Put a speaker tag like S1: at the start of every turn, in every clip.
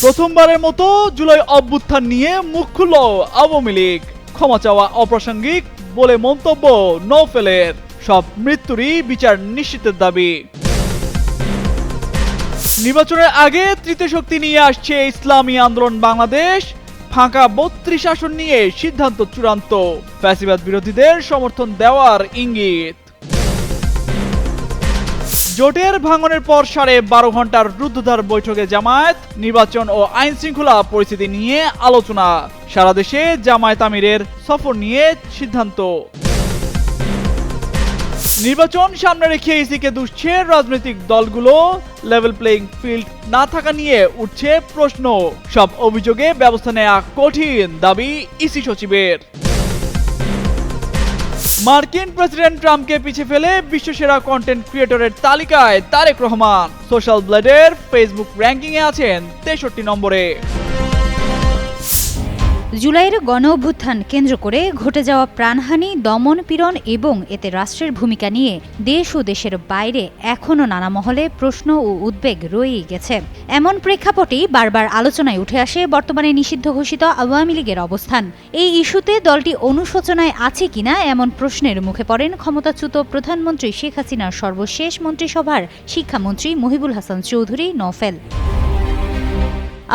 S1: প্রথমবারের মতো জুলাই অভ্যুত্থান নিয়ে মুখ খুলল আওয়ামী লীগ। ক্ষমা চাওয়া অপ্রাসঙ্গিক বলে মন্তব্য নওফেলের। সব মৃত্যুরই বিচার নিশ্চিতের দাবি। নির্বাচনের আগে তৃতীয় শক্তি নিয়ে আসছে ইসলামী আন্দোলন বাংলাদেশ। ফাঁকা ৩২ আসন নিয়ে সিদ্ধান্ত চূড়ান্ত। ফ্যাসিবাদ বিরোধীদের সমর্থন দেওয়ার ইঙ্গিত। জোটের ভাঙনের পর 12.5 ঘন্টার রুদ্ধদ্বার বৈঠকে জামায়াত, নির্বাচন ও আইন শৃঙ্খলা পরিস্থিতি নিয়ে আলোচনা। সারা দেশে জামায়াত আমিরের সফর নিয়ে সিদ্ধান্ত। নির্বাচন সামনে রেখে ইসিকে দুষছে রাজনৈতিক দলগুলো। লেভেল প্লেইং ফিল্ড না থাকা নিয়ে উঠছে প্রশ্ন। সব অভিযোগে ব্যবস্থা নেওয়া কঠিন, দাবি ইসি সচিবের। মার্কিন প্রেসিডেন্ট ট্রাম্পকে পিছিয়ে ফেলে বিশ্বসেরা কন্টেন্ট ক্রিয়েটরের তালিকায় তারেক রহমান। সোশ্যাল ব্লেডের ফেসবুক র্যাঙ্কিংয়ে আছেন 63 নম্বরে।
S2: জুলাইয়ের গণঅভ্যুত্থান কেন্দ্র করে ঘটে যাওয়া প্রাণহানি, দমন পীড়ন এবং এতে রাষ্ট্রের ভূমিকা নিয়ে দেশ ও দেশের বাইরে এখনও নানা মহলে প্রশ্ন ও উদ্বেগ রয়েই গেছে। এমন প্রেক্ষাপটেই বারবার আলোচনায় উঠে আসে বর্তমানে নিষিদ্ধ ঘোষিত আওয়ামী লীগের অবস্থান। এই ইস্যুতে দলটি অনুশোচনায় আছে কিনা এমন প্রশ্নের মুখে পড়েন ক্ষমতাচ্যুত প্রধানমন্ত্রী শেখ হাসিনার সর্বশেষ মন্ত্রিসভার শিক্ষামন্ত্রী মহিবুল হাসান চৌধুরী নওফেল।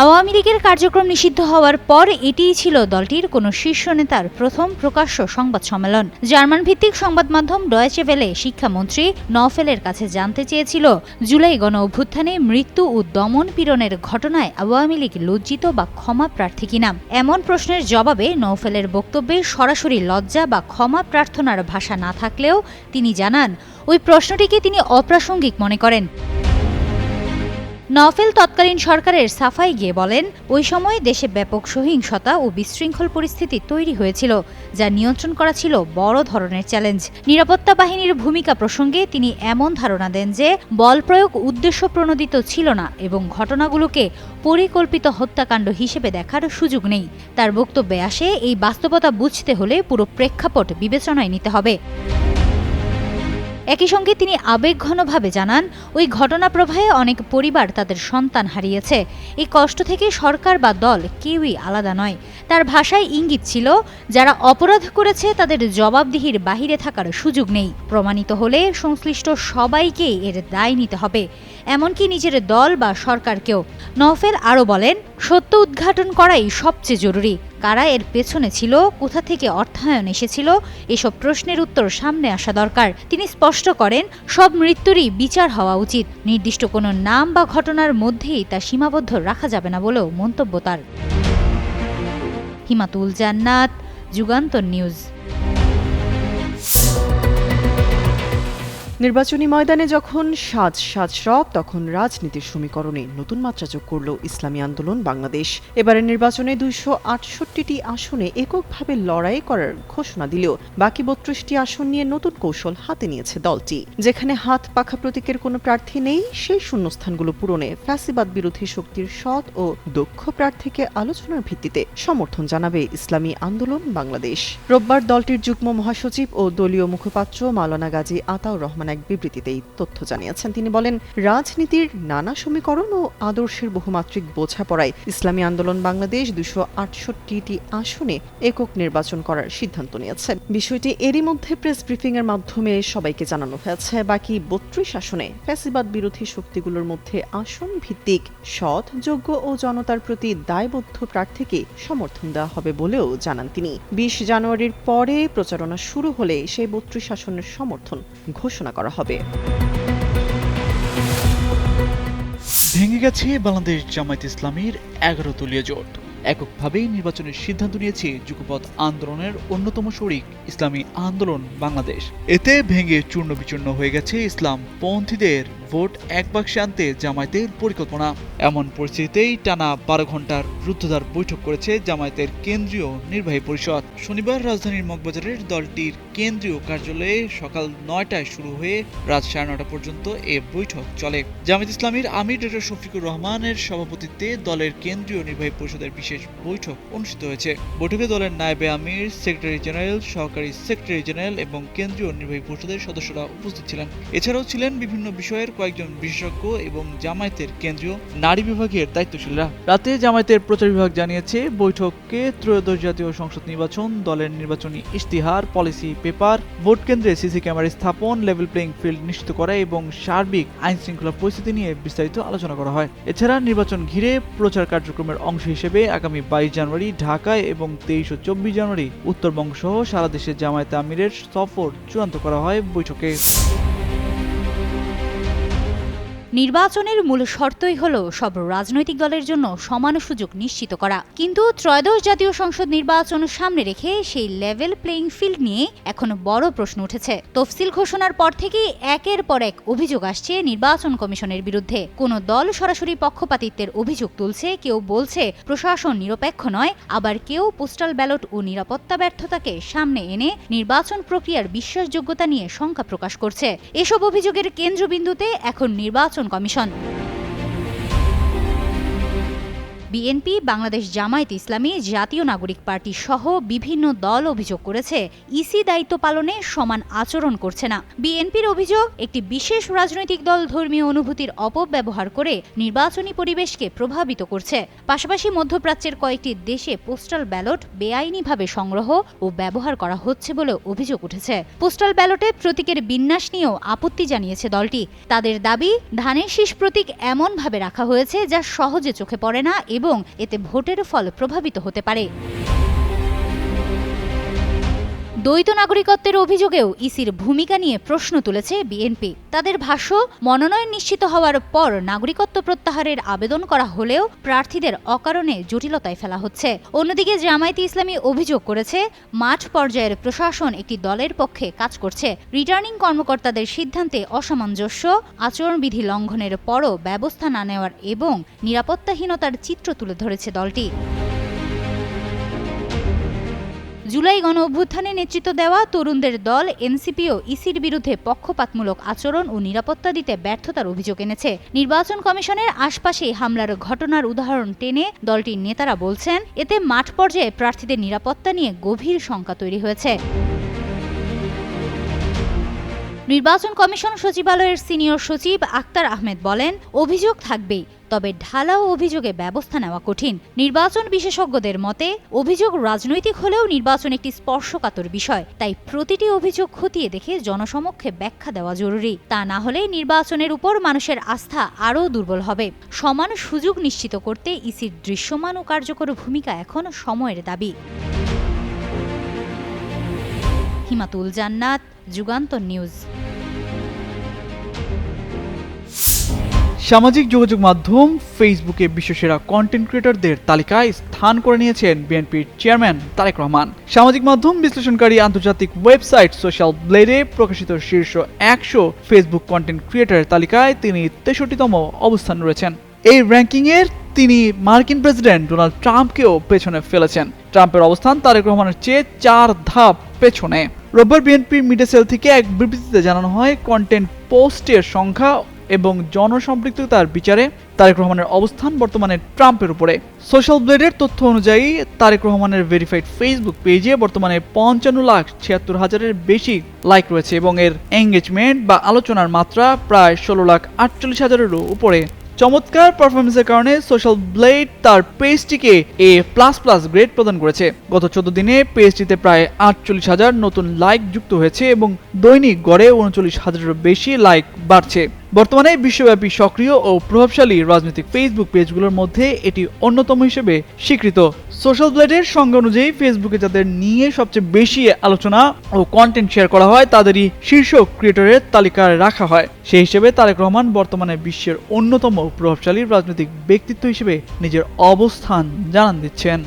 S2: আওয়ামী লীগের কার্যক্রম নিষিদ্ধ হওয়ার পর এটিই ছিল দলটির কোনো শীর্ষ নেতার প্রথম প্রকাশ্য সংবাদ সম্মেলন। জার্মান ভিত্তিক সংবাদ মাধ্যম ডয়েচে ভেলে শিক্ষামন্ত্রী নওফেলের কাছে জানতে চেয়েছিল, জুলাই গণ অভ্যুত্থানে মৃত্যু ও দমন পীড়নের ঘটনায় আওয়ামী লীগ লজ্জিত বা ক্ষমা প্রার্থী কিনা। এমন প্রশ্নের জবাবে নওফেলের বক্তব্যে সরাসরি লজ্জা বা ক্ষমা প্রার্থনার ভাষা না থাকলেও তিনি জানান, ওই প্রশ্নটিকে তিনি অপ্রাসঙ্গিক মনে করেন। নওফেল তৎকালীন সরকারের সাফাই গিয়ে বলেন, ওই সময় দেশে ব্যাপক সহিংসতা ও বিশৃঙ্খল পরিস্থিতি তৈরি হয়েছিল, যা নিয়ন্ত্রণ করা ছিল বড় ধরনের চ্যালেঞ্জ। নিরাপত্তা বাহিনীর ভূমিকা প্রসঙ্গে তিনি এমন ধারণা দেন যে বল প্রয়োগ উদ্দেশ্য প্রণোদিত ছিল না এবং ঘটনাগুলোকে পরিকল্পিত হত্যাকাণ্ড হিসেবে দেখার সুযোগ নেই। তার বক্তব্যে আসে, এই বাস্তবতা বুঝতে হলে পুরো প্রেক্ষাপট বিবেচনায় নিতে হবে। একই সঙ্গে তিনি আবেগঘনভাবে জানান, ওই ঘটনা প্রবাহে অনেক পরিবার তাদের সন্তান হারিয়েছে। এই কষ্ট থেকে সরকার বা দল কেউই আলাদা নয়। তার ভাষায় ইঙ্গিত ছিল, যারা অপরাধ করেছে তাদের জবাবদিহির বাহিরে থাকার সুযোগ নেই। প্রমাণিত হলে সংশ্লিষ্ট সবাইকেই এর দায় নিতে হবে, এমনকি নিজের দল বা সরকারকেও। নওফেল আরও বলেন, সত্য উদ্ঘাটন করাই সবচেয়ে জরুরি। কারা এর পেছনে ছিল, কোথা থেকে অর্থায়ন এসেছিল, এসব প্রশ্নের উত্তর সামনে আসা দরকার। তিনি স্পষ্ট করেন, সব মৃত্যুরই বিচার হওয়া উচিত। নির্দিষ্ট কোনো নাম বা ঘটনার মধ্যেই তা সীমাবদ্ধ রাখা যাবে না বলেও মন্তব্য তার। হিমাতুল জান্নাত, যুগান্তর নিউজ।
S3: নির্বাচনী ময়দানে যখন সাজ রব, তখন রাজনীতির সমীকরণে নতুন মাত্রা যোগ করল ইসলামী আন্দোলন বাংলাদেশ। এবারের নির্বাচনে 268টি আসনে এককভাবে লড়াই করার ঘোষণা দিলেও বাকি 32টি আসন নিয়ে নতুন কৌশল হাতে নিয়েছে দলটি। যেখানে হাত পাখা প্রতীকের কোনো প্রার্থী নেই, সেই শূন্যস্থানগুলো পূরণে ফ্যাসিবাদ বিরোধী শক্তির সৎ ও দক্ষ প্রার্থীকে আলোচনার ভিত্তিতে সমর্থন জানাবে ইসলামী আন্দোলন বাংলাদেশ। রোববার দলটির যুগ্ম মহাসচিব ও দলীয় মুখপাত্র মাওলানা গাজী আতাউর রহমান এক বিবৃতিতে তথ্য জানিয়েছেন। তিনি বলেন, রাজনীতির নানা সমীকরণ ও আদর্শের বহুমাত্রিক বোঝাপড়ায় ইসলামী আন্দোলন বাংলাদেশ 268টি আসনে একক নির্বাচন করার সিদ্ধান্ত নিয়েছে। বিষয়টি এরই মধ্যে প্রেস ব্রিফিং এর মাধ্যমে সবাইকে জানানো হয়েছে। বাকি 32 আসনে ফ্যাসিবাদ বিরোধী শক্তিগুলোর মধ্যে আসন ভিত্তিক সৎ, যোগ্য ও জনতার প্রতি দায়বদ্ধ প্রার্থীকে সমর্থন দেওয়া হবে বলেও জানান তিনি। 20 জানুয়ারির পরে প্রচারণা শুরু হলে সেই 32 আসনের সমর্থন ঘোষণা করা হবে।
S1: ভেঙে গেছে বাংলাদেশ জামায়াত ইসলামীর 11 দলীয় জোট। এককভাবেই নির্বাচনের সিদ্ধান্ত নিয়েছে যুগপৎ আন্দোলনের অন্যতম শরিক ইসলামী আন্দোলন বাংলাদেশ। এতে ভেঙে চূর্ণ বিচূর্ণ হয়ে গেছে ইসলাম পন্থীদের ভোট এক বাক্সে আনতে জামায়াতের পরিকল্পনা। এমন পরিস্থিতিতেই টানা 12 ঘন্টার রুদ্ধদ্বার বৈঠক করেছে জামায়াতের কেন্দ্রীয় নির্বাহী পরিষদ। শনিবার রাজধানীর মগবাজারের দলটির কেন্দ্রীয় কার্যালয়ে সকাল 9টায় শুরু হয়ে রাত 9:30 পর্যন্ত এ বৈঠক চলে। জামায়াত ইসলামীর আমির ডক্টর শফিকুর রহমানের সভাপতিত্বে দলের কেন্দ্রীয় নির্বাহী পরিষদের বিশেষ বৈঠক অনুষ্ঠিত হয়েছে। বৈঠকে দলের নায়েবে আমির, সেক্রেটারি জেনারেল, সহকারী সেক্রেটারি জেনারেল এবং কেন্দ্রীয় নির্বাহী পরিষদের সদস্যরা উপস্থিত ছিলেন। এছাড়াও ছিলেন বিভিন্ন বিষয়ের কয়েকজন বিশেষজ্ঞ এবং জামায়াতের কেন্দ্রীয় নারী বিভাগের দায়িত্বশীলরা। রাতে জামায়াতের প্রচার বিভাগ জানিয়েছে, বৈঠকে ত্রয়োদশ জাতীয় সংসদ নির্বাচন, দলের নির্বাচনী ইশতিহার, পলিসি পেপার, ভোট কেন্দ্রে সিসি ক্যামেরা স্থাপন, লেভেল প্লেইং ফিল্ড নিশ্চিত করা এবং সার্বিক আইন শৃঙ্খলা পরিস্থিতি নিয়ে বিস্তারিত আলোচনা করা হয়। এছাড়া নির্বাচন ঘিরে প্রচার কার্যক্রমের অংশ হিসেবে আগামী 22 জানুয়ারি ঢাকায় এবং 23 ও 24 জানুয়ারি উত্তরবঙ্গ সহ সারা দেশে জামায়াতে আমিরের সফর চূড়ান্ত করা হয় বৈঠকে।
S2: নির্বাচনের মূল শর্তই হল সব রাজনৈতিক দলের জন্য সমান সুযোগ নিশ্চিত করা। কিন্তু ত্রয়োদশ জাতীয় সংসদ নির্বাচন সামনে রেখে সেই লেভেল প্লেইং ফিল্ড নিয়ে এখন বড় প্রশ্ন উঠেছে। তফসিল ঘোষণার পর থেকেই একের পর এক অভিযোগ আসছে নির্বাচন কমিশনের বিরুদ্ধে। কোনো দল সরাসরি পক্ষপাতিত্বের অভিযোগ তুলছে, কেউ বলছে প্রশাসন নিরপেক্ষ নয়, আবার কেউ পোস্টাল ব্যালট ও নিরাপত্তা ব্যর্থতাকে সামনে এনে নির্বাচন প্রক্রিয়ার বিশ্বাসযোগ্যতা নিয়ে শঙ্কা প্রকাশ করছে। এসব অভিযোগের কেন্দ্রবিন্দুতে এখন নির্বাচন কমিশন। বিএনপি, বাংলাদেশ জামায়াত ইসলামী, জাতীয় নাগরিক পার্টি সহ বিভিন্ন দল অভিযোগ করেছে ইসি দায়িত্ব পালনে সমান আচরণ করছে না। বিএনপির অভিযোগ, একটি বিশেষ রাজনৈতিক দল ধর্মীয় অনুভূতির অপব্যবহার করে নির্বাচনী পরিবেশকে প্রভাবিত করছে। পাশাপাশি মধ্যপ্রাচ্যের কয়েকটি দেশে পোস্টাল ব্যালট বেআইনিভাবে সংগ্রহ ও ব্যবহার করা হচ্ছে বলে অভিযোগ উঠেছে। পোস্টাল ব্যালটে প্রতীকের বিন্যাস নিয়েও আপত্তি জানিয়েছে দলটি। তাদের দাবি, ধানের শীষ প্রতীক এমনভাবে রাখা হয়েছে যা সহজে চোখে পড়ে না এবং এতে ভোটের ফল প্রভাবিত হতে পারে। দ্বৈত নাগরিকত্বের অভিযোগেও ইসির ভূমিকা নিয়ে প্রশ্ন তুলেছে বিএনপি। তাদের ভাষ্য, মনোনয়ন নিশ্চিত হওয়ার পর নাগরিকত্ব প্রত্যাহারের আবেদন করা হলেও প্রার্থীদের অকারণে জটিলতায় ফেলা হচ্ছে। অন্যদিকে জামায়াতে ইসলামী অভিযোগ করেছে, মাঠ পর্যায়ের প্রশাসন একটি দলের পক্ষে কাজ করছে। রিটার্নিং কর্মকর্তাদের সিদ্ধান্তে অসামঞ্জস্য, আচরণবিধি লঙ্ঘনের পরও ব্যবস্থা না নেওয়ার এবং নিরাপত্তাহীনতার চিত্র তুলে ধরেছে দলটি। জুলাই গণ অভ্যুত্থানে নেতৃত্ব দেওয়া তরুণদের দল এনসিপিও ইসির বিরুদ্ধে পক্ষপাতমূলক আচরণ ও নিরাপত্তা দিতে ব্যর্থতার অভিযোগ এনেছে। নির্বাচন কমিশনের আশপাশে হামলার ঘটনার উদাহরণ টেনে দলটির নেতারা বলছেন, এতে মাঠ পর্যায়ে প্রার্থীদের নিরাপত্তা নিয়ে গভীর শঙ্কা তৈরি হয়েছে। নির্বাচন কমিশন সচিবালয়ের সিনিয়র সচিব আক্তার আহমেদ বলেন, অভিযোগ থাকবেই, তবে ঢালাও অভিযোগে ব্যবস্থা নেওয়া কঠিন। নির্বাচন বিশেষজ্ঞদের মতে, অভিযোগ রাজনৈতিক হলেও নির্বাচন একটি স্পর্শকাতর বিষয়, তাই প্রতিটি অভিযোগ খতিয়ে দেখে জনসমক্ষে ব্যাখ্যা দেওয়া জরুরি। তা না হলে নির্বাচনের উপর মানুষের আস্থা আরও দুর্বল হবে। সমান সুযোগ নিশ্চিত করতে ইসির দৃশ্যমান ও কার্যকর ভূমিকা এখন সময়ের দাবি। হিমাতুল জান্নাত, যুগান্তর নিউজ।
S1: সামাজিক যোগাযোগ মাধ্যম ফেসবুকে বিশ্বসেরা কন্টেন্ট ক্রিয়েটরদের তালিকায় স্থান করে নিয়েছেন বিএনপির চেয়ারম্যান তারেক রহমান। সামাজিক মাধ্যম বিশ্লেষণকারী আন্তর্জাতিক ওয়েবসাইট সোশ্যাল ব্লেডে প্রকাশিত শীর্ষ 100 ফেসবুক কন্টেন্ট ক্রিয়েটরের তালিকায় তিনি 63তম অবস্থান রয়েছেন। এই র্যাঙ্কিংয়ের তিনি মার্কিন প্রেসিডেন্ট ডোনাল্ড ট্রাম্পকেও পেছনে ফেলেছেন। ট্রাম্পের অবস্থান তারেক রহমানের চেয়ে 4 ধাপ পেছনে। রোববার বিএনপি মিডিয়া সেল থেকে এক বিবৃতিতে জানানো হয়, কন্টেন্ট পোস্টের সংখ্যা এবং জনসম্পৃক্ততার বিচারে তারেক রহমানের অবস্থান বর্তমানে ট্রাম্পের উপরে। সোশ্যাল ব্লেডের তথ্য অনুযায়ী তারেক রহমানের ভেরিফাইড ফেসবুক পেজে বর্তমানে 55,76,000-এর বেশি লাইক রয়েছে এবং এর এঙ্গেজমেন্ট বা আলোচনার মাত্রা প্রায় 16,48,000-এরও উপরে। চমৎকার পারফরমেন্সের কারণে সোশ্যাল ব্লেড তার পেজটিকে A++ গ্রেড প্রদান করেছে। গত 14 দিনে পেজটিতে প্রায় 48,000 নতুন লাইক যুক্ত হয়েছে এবং দৈনিক গড়ে 39,000-এরও বেশি লাইক বাড়ছে। বর্তমানে বিশ্বব্যাপী সক্রিয় ও প্রভাবশালী রাজনৈতিক ফেসবুক পেজগুলোর মধ্যে এটি অন্যতম হিসেবে স্বীকৃত। সোশ্যাল ব্লেডের সংজ্ঞা অনুযায়ী ফেসবুকে যাদের নিয়ে সবচেয়ে বেশি আলোচনা ও কন্টেন্ট শেয়ার করা হয় তাদেরই শীর্ষ ক্রিয়েটরের তালিকায় রাখা হয়। সেই হিসেবে তারেক রহমান বর্তমানে বিশ্বের অন্যতম প্রভাবশালী রাজনৈতিক ব্যক্তিত্ব হিসেবে নিজের অবস্থান জানান দিচ্ছেন।